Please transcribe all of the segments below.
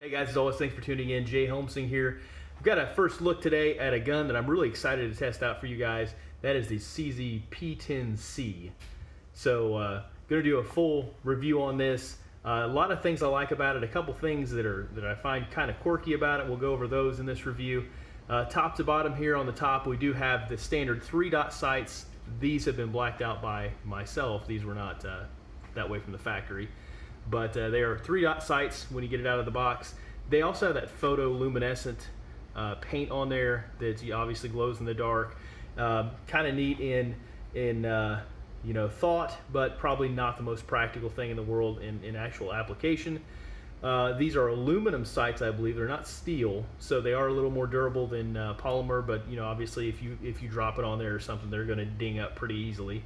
Hey guys, as always, thanks for tuning in. Jay Helmsing here. We've got a first look today at a gun that I'm really excited to test out for you guys. That is the CZ P10c. So, going to do a full review on this. A lot of things I like about it. A couple things that I find kind of quirky about it. We'll go over those in this review. Top to bottom here on the top, we do have the standard 3-dot sights. These have been blacked out by myself. These were not that way from the factory. But they are 3-dot sights when you get it out of the box. They also have that photoluminescent paint on there that obviously glows in the dark. Kind of neat in thought, but probably not the most practical thing in the world in actual application. These are aluminum sights, I believe. They're not steel, so they are a little more durable than polymer. But obviously, if you drop it on there or something, they're going to ding up pretty easily.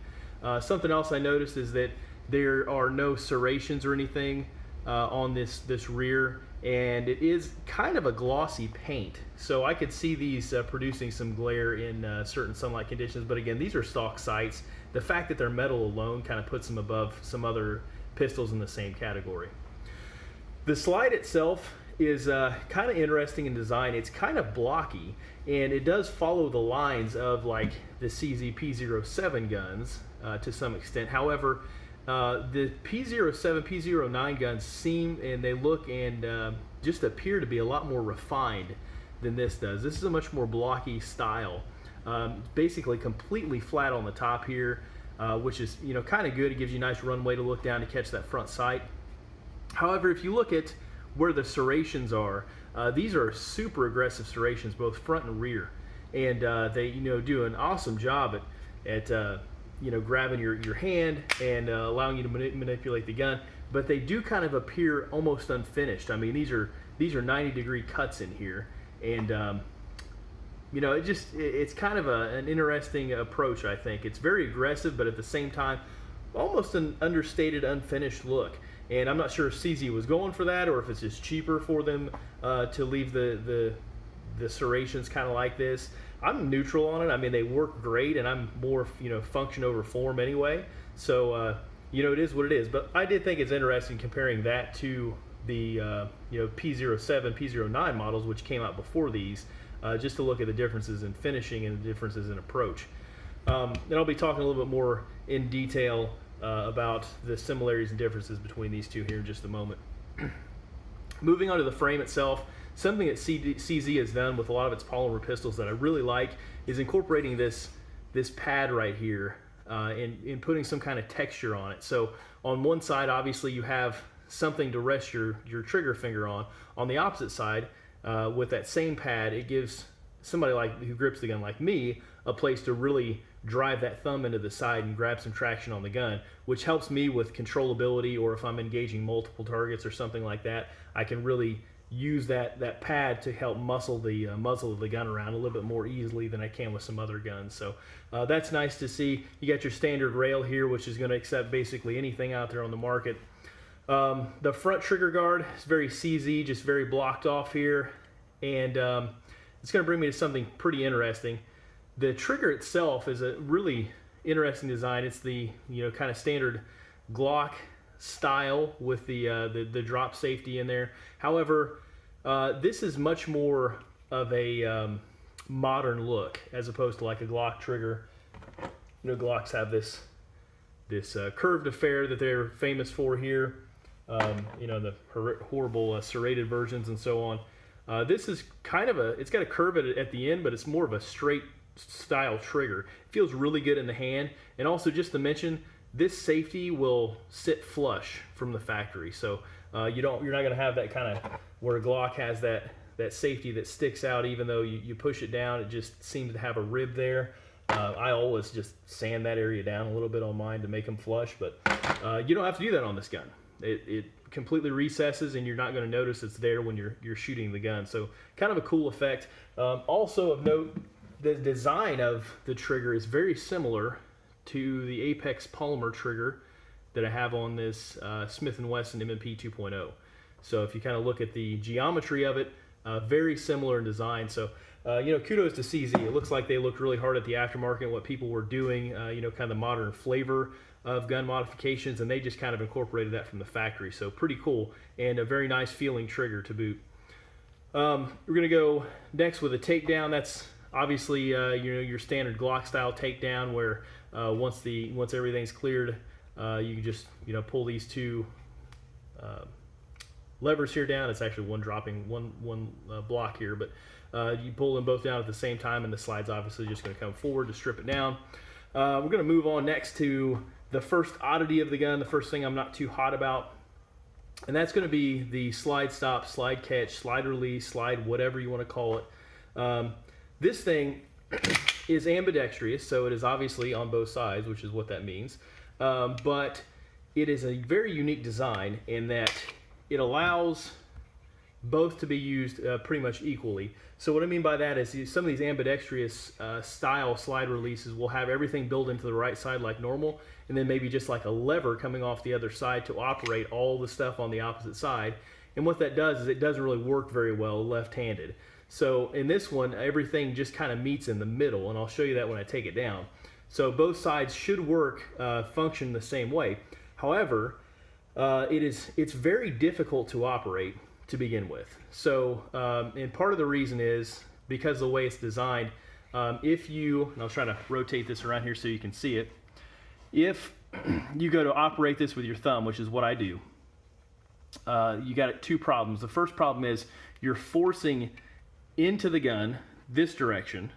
Something else I noticed is that there are no serrations or anything on this rear, and it is kind of a glossy paint. So I could see these producing some glare in certain sunlight conditions, but again, these are stock sights. The fact that they're metal alone kind of puts them above some other pistols in the same category. The slide itself is kind of interesting in design. It's kind of blocky, and it does follow the lines of like the CZ P07 guns to some extent. However, the P07, P09 guns seem and they look and just appear to be a lot more refined than this does. This is a much more blocky style. Basically completely flat on the top here, which is kind of good. It gives you a nice runway to look down to catch that front sight. However, if you look at where the serrations are, these are super aggressive serrations, both front and rear, and they do an awesome job at grabbing your hand and allowing you to manipulate the gun, but they do kind of appear almost unfinished. I mean, these are 90-degree cuts in here, and it's kind of an interesting approach. I think it's very aggressive, but at the same time, almost an understated, unfinished look. And I'm not sure if CZ was going for that, or if it's just cheaper for them to leave the serrations kind of like this. I'm neutral on it. I mean, they work great, and I'm more function over form anyway. So it is what it is. But I did think it's interesting comparing that to the P07, P09 models, which came out before these, just to look at the differences in finishing and the differences in approach. And I'll be talking a little bit more in detail about the similarities and differences between these two here in just a moment. Moving on to the frame itself. Something that CZ has done with a lot of its polymer pistols that I really like is incorporating this pad right here and putting some kind of texture on it. So on one side, obviously, you have something to rest your trigger finger on. On the opposite side, with that same pad, it gives somebody who grips the gun like me a place to really drive that thumb into the side and grab some traction on the gun, which helps me with controllability, or if I'm engaging multiple targets or something like that, I can really use that pad to help muscle the muzzle of the gun around a little bit more easily than I can with some other guns. So that's nice to see. You got your standard rail here, which is going to accept basically anything out there on the market. The front trigger guard is very CZ, just very blocked off here, and it's going to bring me to something pretty interesting. The trigger itself is a really interesting design. It's the kind of standard Glock style with the drop safety in there. However, this is much more of a modern look as opposed to like a Glock trigger. Glocks have this curved affair that they're famous for here. The horrible serrated versions and so on. This is kind of it's got a curve at the end, but it's more of a straight style trigger. It feels really good in the hand, and also just to mention, this safety will sit flush from the factory, so you're not going to have that kind of where Glock has that safety that sticks out even though you push it down. It just seems to have a rib there. I always just sand that area down a little bit on mine to make them flush, but you don't have to do that on this gun. It completely recesses, and you're not going to notice it's there when you're shooting the gun. So kind of a cool effect. Also of note, the design of the trigger is very similar to the Apex polymer trigger that I have on this Smith & Wesson M&P 2.0. So if you kind of look at the geometry of it, very similar in design. So kudos to CZ. It looks like they looked really hard at the aftermarket and what people were doing, kind of the modern flavor of gun modifications, and they just kind of incorporated that from the factory. So pretty cool, and a very nice feeling trigger to boot. We're going to go next with a takedown. That's obviously your standard Glock style takedown, where once everything's cleared, you can just pull these two levers here down. It's actually one block here, but you pull them both down at the same time, and the slide's obviously just going to come forward to strip it down. We're going to move on next to the first oddity of the gun, the first thing I'm not too hot about, and that's going to be the slide stop, slide catch, slide release, slide whatever you want to call it. This thing is ambidextrous, so it is obviously on both sides, which is what that means. But it is a very unique design in that it allows both to be used pretty much equally. So what I mean by that is some of these ambidextrous style slide releases will have everything built into the right side like normal, and then maybe just like a lever coming off the other side to operate all the stuff on the opposite side. And what that does is it doesn't really work very well left-handed. So in this one, everything just kind of meets in the middle, and I'll show you that when I take it down. So both sides should work, function the same way. However, it's very difficult to operate to begin with. So, and part of the reason is because of the way it's designed. If you, and I'll try to rotate this around here so you can see it. If you go to operate this with your thumb, which is what I do, you got two problems. The first problem is you're forcing into the gun this direction,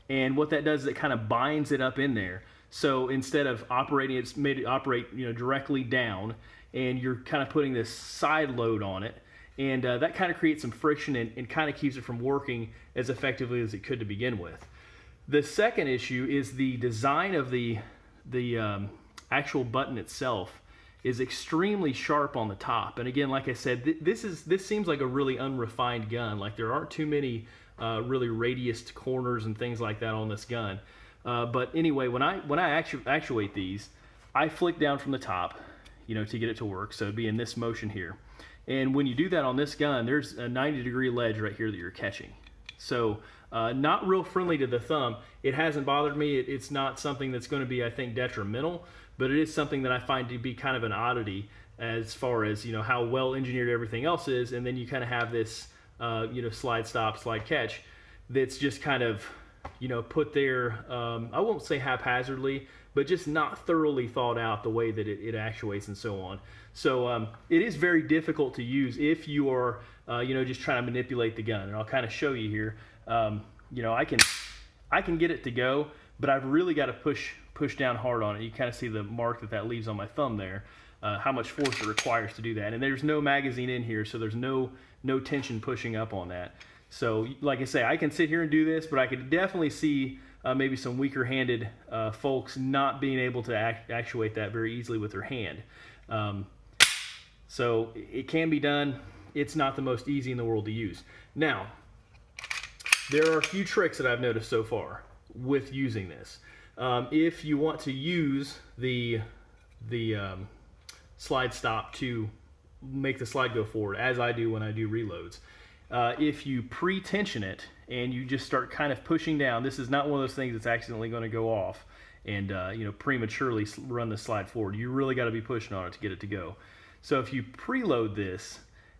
and what that does is it kind of binds it up in there. So instead of operating, it's made it operate directly down, and you're kind of putting this side load on it, and that kind of creates some friction and kind of keeps it from working as effectively as it could to begin with. The second issue is the design of the actual button itself is extremely sharp on the top. And again, like I said, this seems like a really unrefined gun. Like there aren't too many really radiused corners and things like that on this gun. But anyway, when I actuate these, I flick down from the top, to get it to work. So it'd be in this motion here. And when you do that on this gun, there's a 90-degree ledge right here that you're catching. So not real friendly to the thumb. It hasn't bothered me. It's not something that's going to be, I think, detrimental, but it is something that I find to be kind of an oddity as far as, how well engineered everything else is. And then you kind of have this, slide stop, slide catch that's just kind of, put there, I won't say haphazardly, but just not thoroughly thought out the way that it actuates and so on. So it is very difficult to use if you are, just trying to manipulate the gun. And I'll kind of show you here. I can get it to go, but I've really got to push down hard on it. You kind of see the mark that leaves on my thumb there, how much force it requires to do that. And there's no magazine in here, so there's no tension pushing up on that. So like I say, I can sit here and do this, but I could definitely see maybe some weaker-handed folks not being able to actuate that very easily with their hand. So it can be done. It's not the most easy in the world to use. Now, there are a few tricks that I've noticed so far with using this. If you want to use the slide stop to make the slide go forward, as I do when I do reloads, if you pre-tension it and you just start kind of pushing down, this is not one of those things that's accidentally going to go off and prematurely run the slide forward. You really got to be pushing on it to get it to go. So if you preload this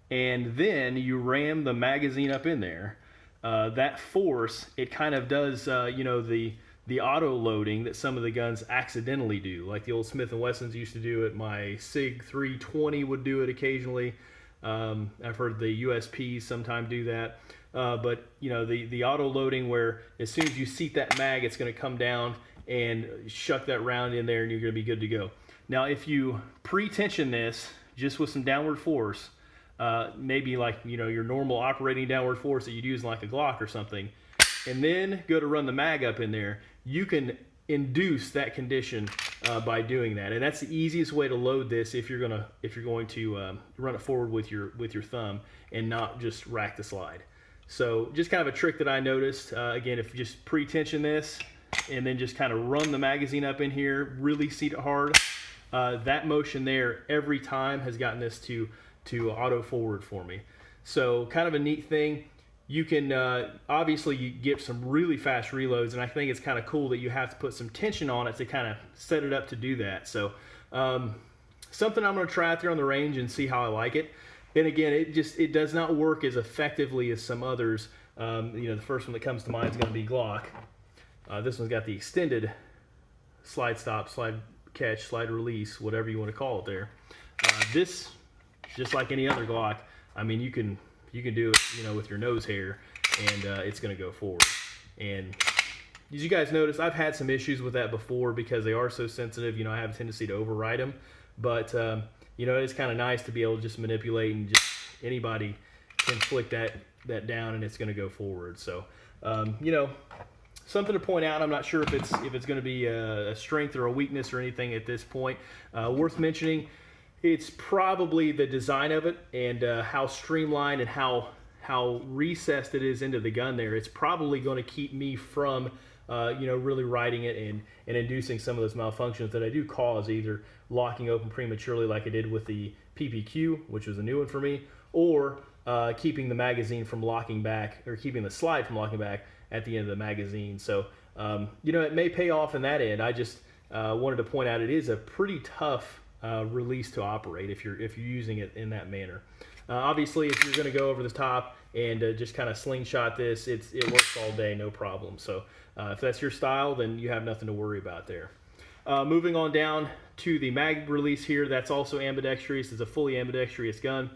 and then you ram the magazine up in there, that force, it kind of does the auto loading that some of the guns accidentally do, like the old Smith & Wessons used to do it. My SIG 320 would do it occasionally. I've heard the USPs sometimes do that. But the auto loading, where as soon as you seat that mag, it's going to come down and shuck that round in there and you're going to be good to go. Now if you pre-tension this just with some downward force, maybe like your normal operating downward force that you'd use in like a Glock or something, and then go to run the mag up in there, you can induce that condition by doing that. And that's the easiest way to load this if you're going to run it forward with your thumb and not just rack the slide. So just kind of a trick that I noticed. Again, if you just pre-tension this and then just kind of run the magazine up in here, really seat it hard, that motion there every time has gotten this to auto forward for me. So kind of a neat thing. you can obviously you get some really fast reloads, and I think it's kind of cool that you have to put some tension on it to kind of set it up to do that. So something I'm going to try out there on the range and see how I like it. And again, it does not work as effectively as some others. The first one that comes to mind is going to be Glock. This one's got the extended slide stop, slide catch, slide release, whatever you want to call it there. This, just like any other Glock, I mean, you can do it, with your nose hair, and it's going to go forward. And as you guys notice, I've had some issues with that before because they are so sensitive. I have a tendency to override them, but it's kind of nice to be able to just manipulate, and just anybody can flick that down, and it's going to go forward. So, something to point out. I'm not sure if it's going to be a strength or a weakness or anything at this point. Worth mentioning, it's probably the design of it and how streamlined and how recessed it is into the gun there. It's probably going to keep me from really riding it and inducing some of those malfunctions that I do cause, either locking open prematurely like I did with the PPQ, which was a new one for me, or keeping the magazine from locking back, or keeping the slide from locking back at the end of the magazine. So it may pay off in that end. I just wanted to point out it is a pretty tough release to operate if you're using it in that manner. Obviously, if you're going to go over the top and just kind of slingshot this, it works all day, no problem. So if that's your style, then you have nothing to worry about there. Moving on down to the mag release here, that's also ambidextrous. It's a fully ambidextrous gun.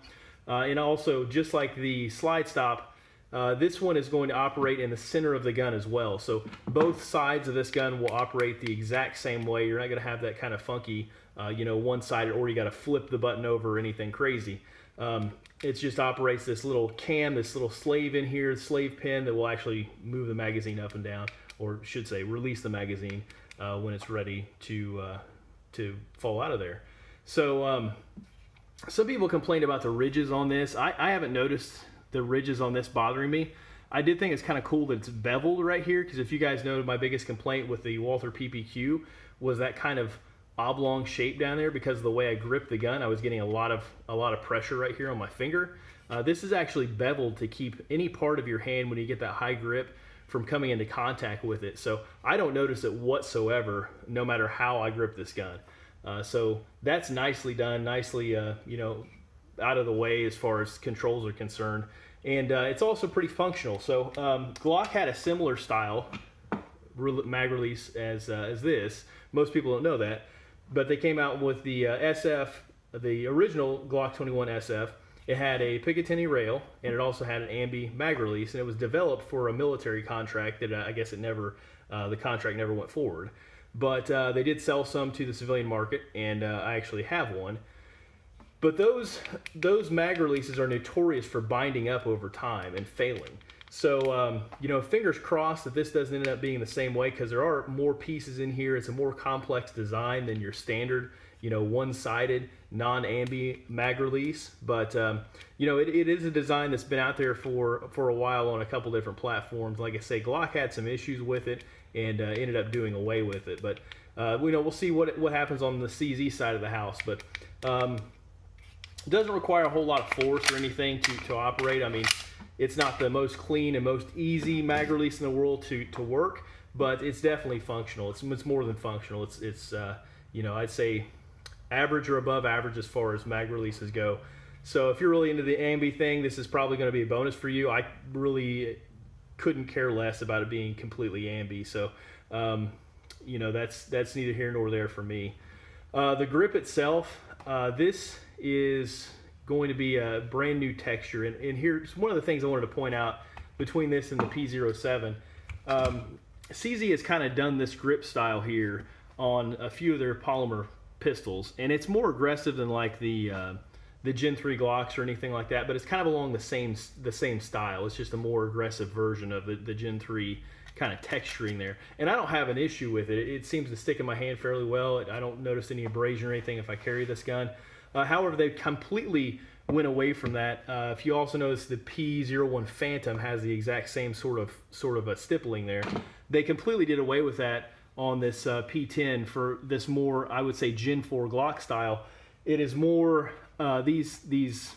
And also, just like the slide stop, this one is going to operate in the center of the gun as well. So both sides of this gun will operate the exact same way. You're not going to have that kind of funky, one-sided, or you got to flip the button over or anything crazy. It just operates this little cam, this little slave in here, slave pin that will actually move the magazine up and down, or should say release the magazine when it's ready to fall out of there. So some people complained about the ridges on this. I haven't noticed the ridges on this bothering me. I did think it's kind of cool that it's beveled right here, because if you guys noted, my biggest complaint with the Walther PPQ was that kind of oblong shape down there. Because of the way I gripped the gun, I was getting a lot of pressure right here on my finger. This is actually beveled to keep any part of your hand, when you get that high grip, from coming into contact with it. So I don't notice it whatsoever, no matter how I grip this gun. So that's nicely done, nicely out of the way as far as controls are concerned. And it's also pretty functional. So Glock had a similar style mag release as this. Most people don't know that, but they came out with the SF, the original Glock 21 SF. It had a Picatinny rail, and it also had an ambi mag release, and it was developed for a military contract that I guess the contract never went forward. But they did sell some to the civilian market, and I actually have one. But those mag releases are notorious for binding up over time and failing. So, fingers crossed that this doesn't end up being the same way, because there are more pieces in here. It's a more complex design than your standard, one-sided, non-ambi mag release. But, it is a design that's been out there for a while on a couple different platforms. Like I say, Glock had some issues with it and ended up doing away with it. But, we'll see what happens on the CZ side of the house. But it doesn't require a whole lot of force or anything to operate. I mean, it's not the most clean and most easy mag release in the world to work, but it's definitely functional. It's more than functional. It's I'd say average or above average as far as mag releases go. So if you're really into the ambi thing, this is probably going to be a bonus for you. I really couldn't care less about it being completely ambi. So that's neither here nor there for me. The grip itself, this is going to be a brand new texture, and here's one of the things I wanted to point out between this and the P-07. CZ has kind of done this grip style here on a few of their polymer pistols, and it's more aggressive than like the Gen 3 Glocks or anything like that, but it's kind of along the same style. It's just a more aggressive version of the Gen 3 kind of texturing there, and I don't have an issue with it. It seems to stick in my hand fairly well. I don't notice any abrasion or anything if I carry this gun. However, they completely went away from that. If you also notice, the P-01 Phantom has the exact same sort of a stippling there. They completely did away with that on this P10 for this more, I would say, Gen 4 Glock style. It is more, these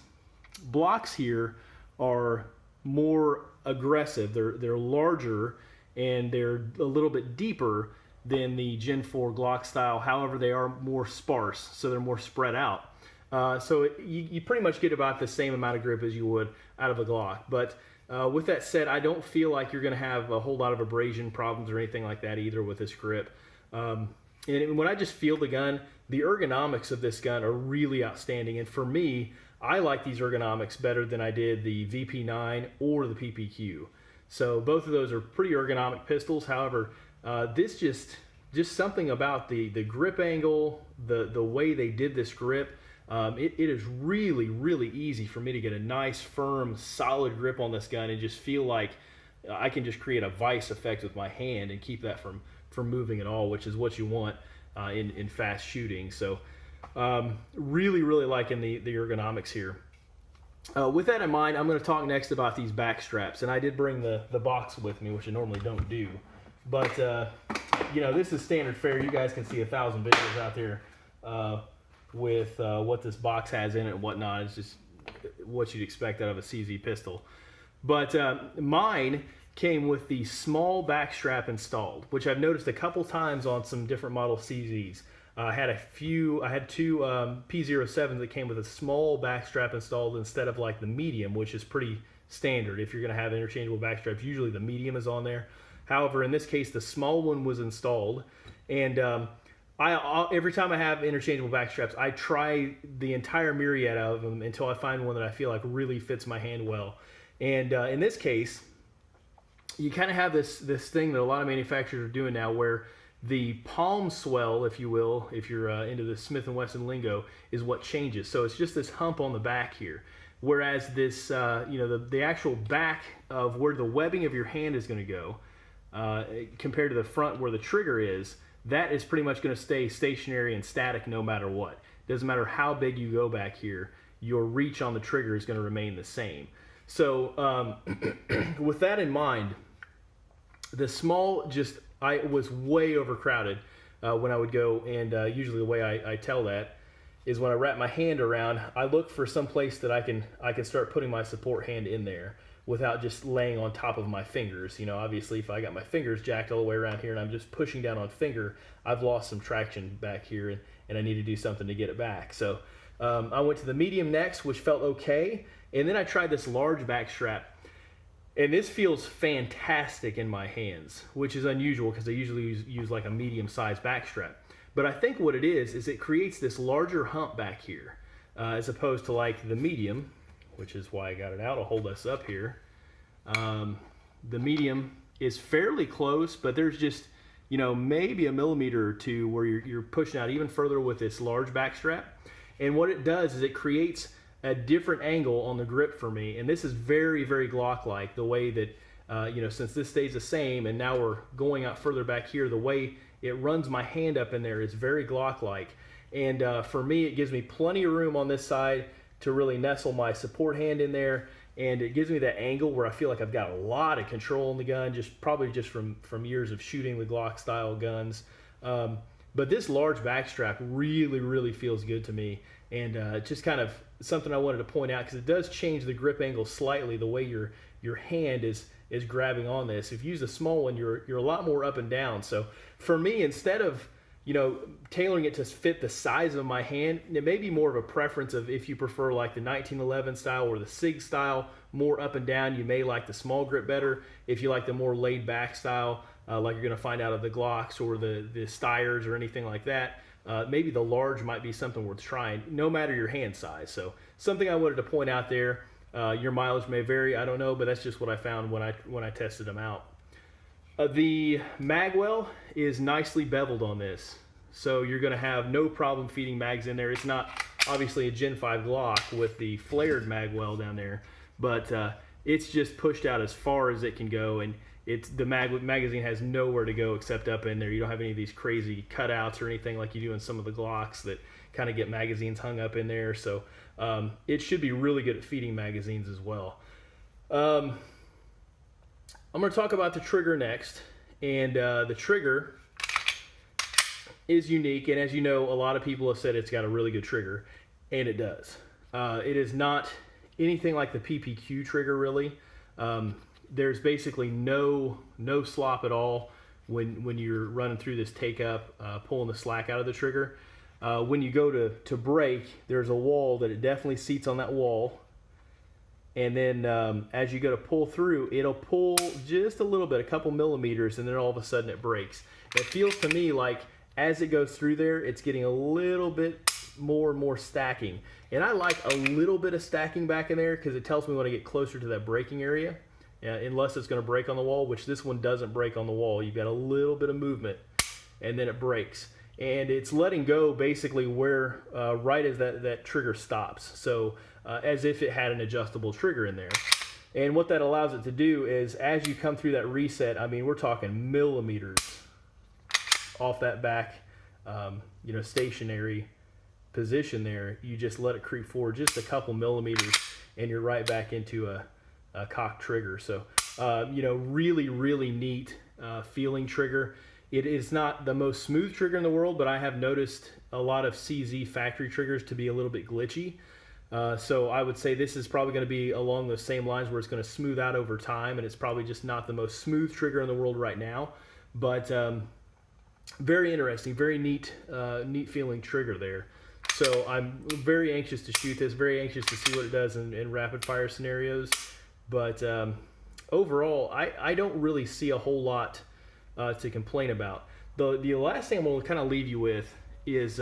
blocks here are more aggressive. They're larger and they're a little bit deeper than the Gen 4 Glock style. However, they are more sparse, so they're more spread out. You pretty much get about the same amount of grip as you would out of a Glock. But with that said, I don't feel like you're going to have a whole lot of abrasion problems or anything like that either with this grip. And when I just feel the gun, the ergonomics of this gun are really outstanding. And for me, I like these ergonomics better than I did the VP9 or the PPQ. So both of those are pretty ergonomic pistols. However, this just something about the grip angle, the way they did this grip, it is really, really easy for me to get a nice, firm, solid grip on this gun and just feel like I can just create a vice effect with my hand and keep that from moving at all, which is what you want in fast shooting. So really, really liking the ergonomics here. With that in mind, I'm going to talk next about these back straps. And I did bring the box with me, which I normally don't do. But, you know, this is standard fare. You guys can see 1,000 videos out there with what this box has in it and whatnot. It's just what you'd expect out of a CZ pistol. But mine came with the small back strap installed, which I've noticed a couple times on some different model CZs. I had two P-07s that came with a small back strap installed instead of like the medium, which is pretty standard. If you're going to have interchangeable back straps, usually the medium is on there. However, in this case, the small one was installed, and every time I have interchangeable back straps, I try the entire myriad of them until I find one that I feel like really fits my hand well. And in this case, you kind of have this thing that a lot of manufacturers are doing now, where the palm swell, if you will, if you're into the Smith & Wesson lingo, is what changes. So it's just this hump on the back here. Whereas this, you know, the actual back of where the webbing of your hand is going to go, compared to the front where the trigger is, that is pretty much going to stay stationary and static no matter what. Doesn't matter how big you go back here, your reach on the trigger is going to remain the same. So with that in mind, the small I was way overcrowded when I would go, and usually the way I tell that is when I wrap my hand around, I look for some place that I can start putting my support hand in there without just laying on top of my fingers. You know, obviously if I got my fingers jacked all the way around here and I'm just pushing down on finger, I've lost some traction back here, and I need to do something to get it back. So I went to the medium next, which felt okay, and then I tried this large back strap. And this feels fantastic in my hands, which is unusual because I usually use like a medium-sized back strap. But I think what it is it creates this larger hump back here, as opposed to like the medium, which is why I got it out. I'll hold this up here. The medium is fairly close, but there's just, you know, maybe a millimeter or two where you're pushing out even further with this large back strap. And what it does is it creates a different angle on the grip for me, and this is very, very Glock-like, the way that you know, since this stays the same and now we're going out further back here, the way it runs my hand up in there is very Glock-like. And for me, it gives me plenty of room on this side to really nestle my support hand in there, and it gives me that angle where I feel like I've got a lot of control on the gun, probably just from years of shooting the Glock style guns. But this large back strap really, really feels good to me, and just kind of something I wanted to point out, because it does change the grip angle slightly, the way your hand is grabbing on this. If you use a small one, you're a lot more up and down. So for me, instead of, you know, tailoring it to fit the size of my hand, it may be more of a preference of if you prefer like the 1911 style or the SIG style, more up and down, you may like the small grip better. If you like the more laid back style, like you're going to find out of the Glocks or the Steyrs or anything like that, maybe the large might be something worth trying, no matter your hand size. So something I wanted to point out there. Your mileage may vary, I don't know, but that's just what I found when I tested them out. The magwell is nicely beveled on this, so you're going to have no problem feeding mags in there. It's not obviously a Gen 5 Glock with the flared magwell down there, but it's just pushed out as far as it can go, and the magazine has nowhere to go except up in there. You don't have any of these crazy cutouts or anything like you do in some of the Glocks that kind of get magazines hung up in there. So it should be really good at feeding magazines as well. I'm going to talk about the trigger next, and the trigger is unique, and as you know, a lot of people have said it's got a really good trigger, and it does. It is not anything like the PPQ trigger, really. there's basically no slop at all when you're running through this take up, pulling the slack out of the trigger. When you go to brake, there's a wall that it definitely seats on that wall. And then as you go to pull through, it'll pull just a little bit, a couple millimeters, and then all of a sudden it brakes. It feels to me like as it goes through there, it's getting a little bit more and more stacking. And I like a little bit of stacking back in there because it tells me when I get closer to that braking area, unless it's going to break on the wall, which this one doesn't break on the wall. You've got a little bit of movement, and then it brakes. And it's letting go basically where right as that trigger stops. So as if it had an adjustable trigger in there. And what that allows it to do is as you come through that reset, I mean, we're talking millimeters off that back, stationary position there. You just let it creep forward just a couple millimeters and you're right back into a cocked trigger. So, really, really neat feeling trigger. It is not the most smooth trigger in the world, but I have noticed a lot of CZ factory triggers to be a little bit glitchy. So I would say this is probably going to be along those same lines where it's going to smooth out over time, and it's probably just not the most smooth trigger in the world right now. But very interesting, very neat feeling trigger there. So I'm very anxious to shoot this, very anxious to see what it does in rapid fire scenarios. But overall, I don't really see a whole lot to complain about. The last thing I'm going to kind of leave you with is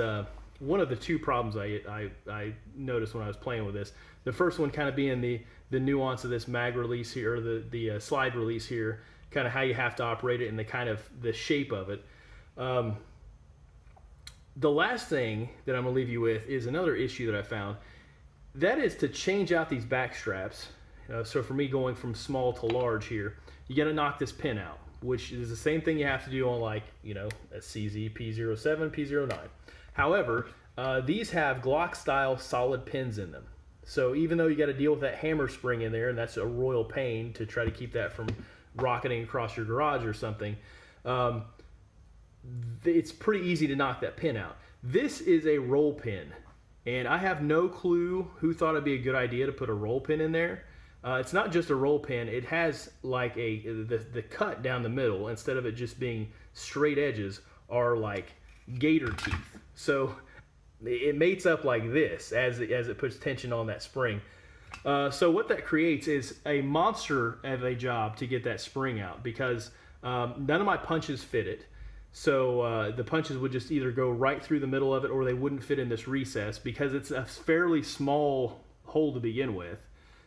one of the two problems I noticed when I was playing with this. The first one kind of being the nuance of this mag release here, or the slide release here, kind of how you have to operate it and the shape of it. The last thing that I'm going to leave you with is another issue that I found. That is to change out these back straps. So for me, going from small to large here, you got to knock this pin out, which is the same thing you have to do on a CZ P07, P09. However, these have Glock style solid pins in them. So even though you got to deal with that hammer spring in there, and that's a royal pain to try to keep that from rocketing across your garage or something, it's pretty easy to knock that pin out. This is a roll pin, and I have no clue who thought it'd be a good idea to put a roll pin in there. It's not just a roll pin. It has like the cut down the middle, instead of it just being straight edges, are like gator teeth. So it mates up like this as it puts tension on that spring. So what that creates is a monster of a job to get that spring out, because none of my punches fit it. So the punches would just either go right through the middle of it, or they wouldn't fit in this recess because it's a fairly small hole to begin with.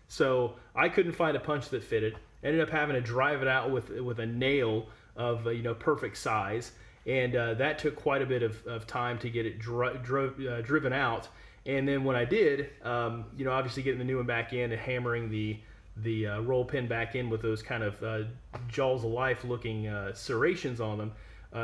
So I couldn't find a punch that fitted. Ended up having to drive it out with a nail of perfect size, and that took quite a bit of time to get it driven out. And then when I did, obviously getting the new one back in and hammering the roll pin back in with those kind of jaws of life looking serrations on them,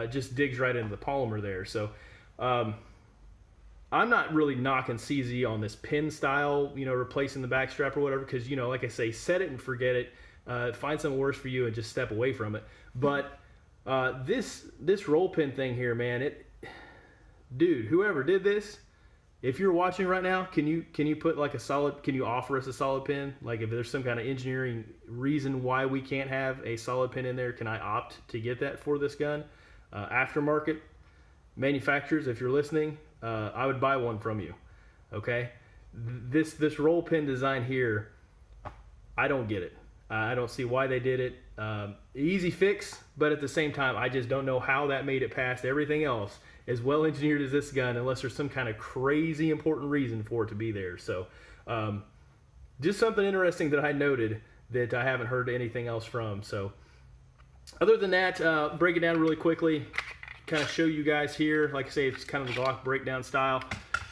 just digs right into the polymer there. So I'm not really knocking CZ on this pin style, replacing the back strap or whatever, because, like I say, set it and forget it. Find something worse for you and just step away from it. But this roll pin thing here, man, dude, whoever did this, if you're watching right now, can you put like can you offer us a solid pin? Like if there's some kind of engineering reason why we can't have a solid pin in there, can I opt to get that for this gun? Aftermarket manufacturers, if you're listening, I would buy one from you. Okay, this roll pin design here, I don't get it. I don't see why they did it. Easy fix, but at the same time, I just don't know how that made it past everything else as well engineered as this gun, unless there's some kind of crazy important reason for it to be there. So just something interesting that I noted that I haven't heard anything else from. So other than that, break it down really quickly, kind of show you guys here. Like I say, it's kind of the Glock breakdown style.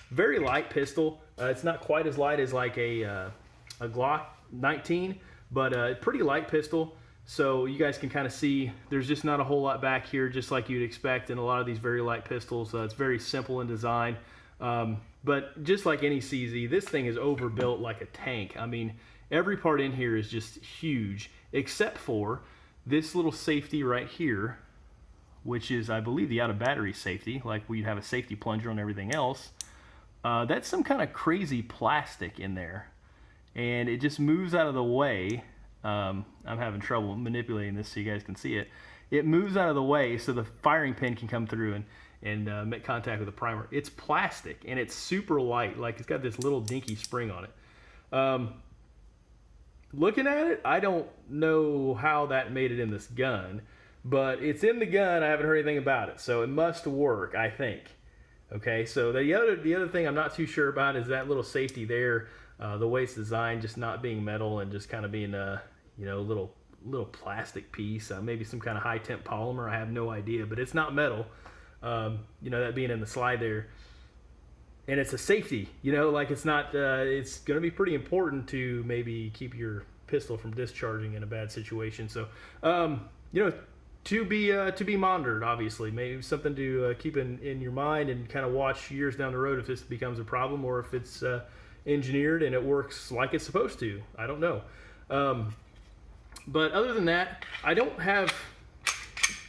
Very light pistol. It's not quite as light as like a Glock 19, but pretty light pistol. So you guys can kind of see there's just not a whole lot back here, just like you'd expect in a lot of these very light pistols. It's very simple in design. But just like any CZ, this thing is overbuilt like a tank. I mean, every part in here is just huge, except for this little safety right here, which is, I believe, the out-of-battery safety, like we'd have a safety plunger on everything else. That's some kind of crazy plastic in there, and it just moves out of the way I'm having trouble manipulating this so you guys can see it. It moves out of the way so the firing pin can come through and make contact with the primer. It's plastic and it's super light. Like, it's got this little dinky spring on it. Looking at it, I don't know how that made it in this gun, but it's in the gun. I haven't heard anything about it, so it must work, I think. Okay, so the other thing I'm not too sure about is that little safety there, the way it's designed, just not being metal and just kind of being a little plastic piece, maybe some kind of high temp polymer. I have no idea, but it's not metal. That being in the slide there, and it's a safety. Like, it's not. It's going to be pretty important to maybe keep your pistol from discharging in a bad situation. So, to be monitored, obviously. Maybe something to keep in your mind and kind of watch years down the road if this becomes a problem, or if it's engineered and it works like it's supposed to. I don't know. But other than that, I don't have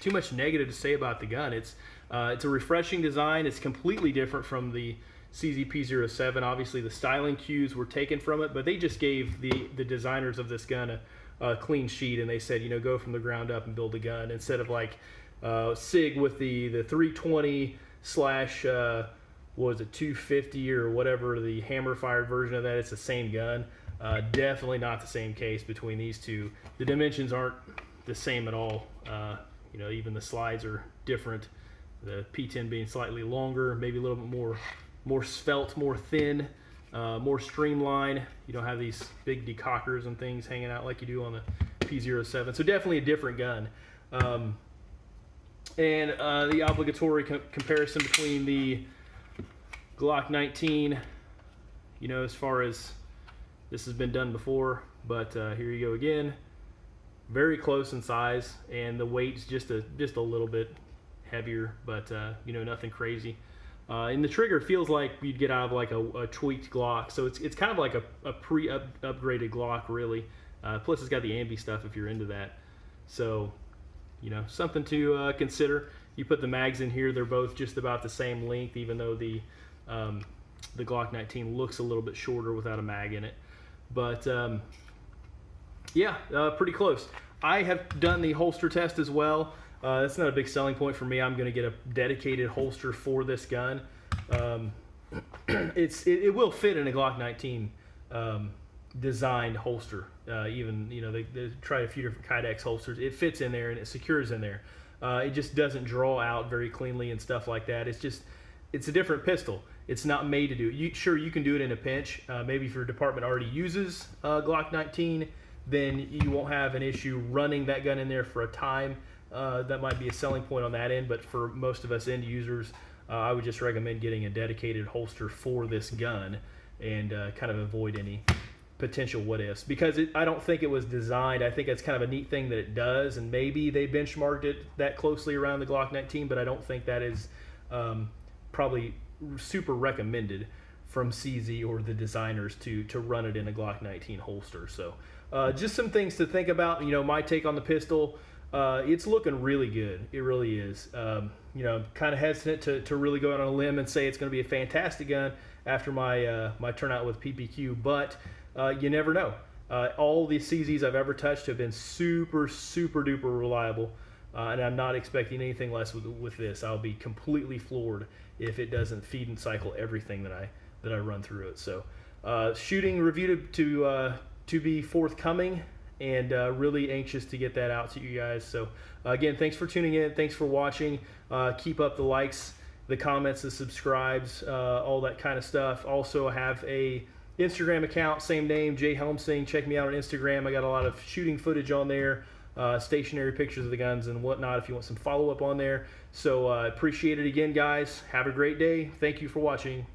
too much negative to say about the gun. It's a refreshing design. It's completely different from the CZ P10c. Obviously, the styling cues were taken from it, but they just gave the designers of this gun a clean sheet, and they said, go from the ground up and build a gun, instead of like SIG with the 320 slash what was it, 250 or whatever, the hammer fired version of that. It's the same gun. Definitely not the same case between these two. The dimensions aren't the same at all. Even the slides are different. The P10 being slightly longer, maybe a little bit more svelte, more thin, more streamlined. You don't have these big decockers and things hanging out like you do on the P07. So definitely a different gun. And the obligatory comparison between the Glock 19, as far as this has been done before, but here you go again. Very close in size, and the weight's just a little bit heavier, but nothing crazy. And the trigger feels like you'd get out of like a tweaked Glock, so it's kind of like a upgraded Glock, really. Plus, it's got the ambi stuff if you're into that. So, something to consider. You put the mags in here; they're both just about the same length, even though the Glock 19 looks a little bit shorter without a mag in it. But pretty close. I have done the holster test as well. That's not a big selling point for me. I'm going to get a dedicated holster for this gun. It will fit in a Glock 19 designed holster. Even they tried a few different Kydex holsters. It fits in there and it secures in there. It just doesn't draw out very cleanly and stuff like that. It's a different pistol. It's not made to do it. Sure, you can do it in a pinch. Maybe if your department already uses Glock 19, then you won't have an issue running that gun in there for a time. That might be a selling point on that end, but for most of us end users, I would just recommend getting a dedicated holster for this gun and kind of avoid any potential what-ifs, because I don't think it was designed. I think it's kind of a neat thing that it does, and maybe they benchmarked it that closely around the Glock 19, but I don't think that is probably super recommended from CZ or the designers to run it in a Glock 19 holster. So just some things to think about. My take on the pistol, it's looking really good. It really is. I'm kind of hesitant to really go out on a limb and say it's going to be a fantastic gun after my turnout with PPQ, but you never know. All the CZs I've ever touched have been super, super duper reliable, and I'm not expecting anything less with this. I'll be completely floored if it doesn't feed and cycle everything that I run through it. So shooting review to be forthcoming, and really anxious to get that out to you guys. So again, thanks for tuning in. Thanks for watching. Keep up the likes, the comments, the subscribes, all that kind of stuff. Also, I have a Instagram account, same name, J Helmsing. Check me out on Instagram. I got a lot of shooting footage on there, stationary pictures of the guns and whatnot if you want some follow-up on there. So appreciate it again, guys. Have a great day. Thank you for watching.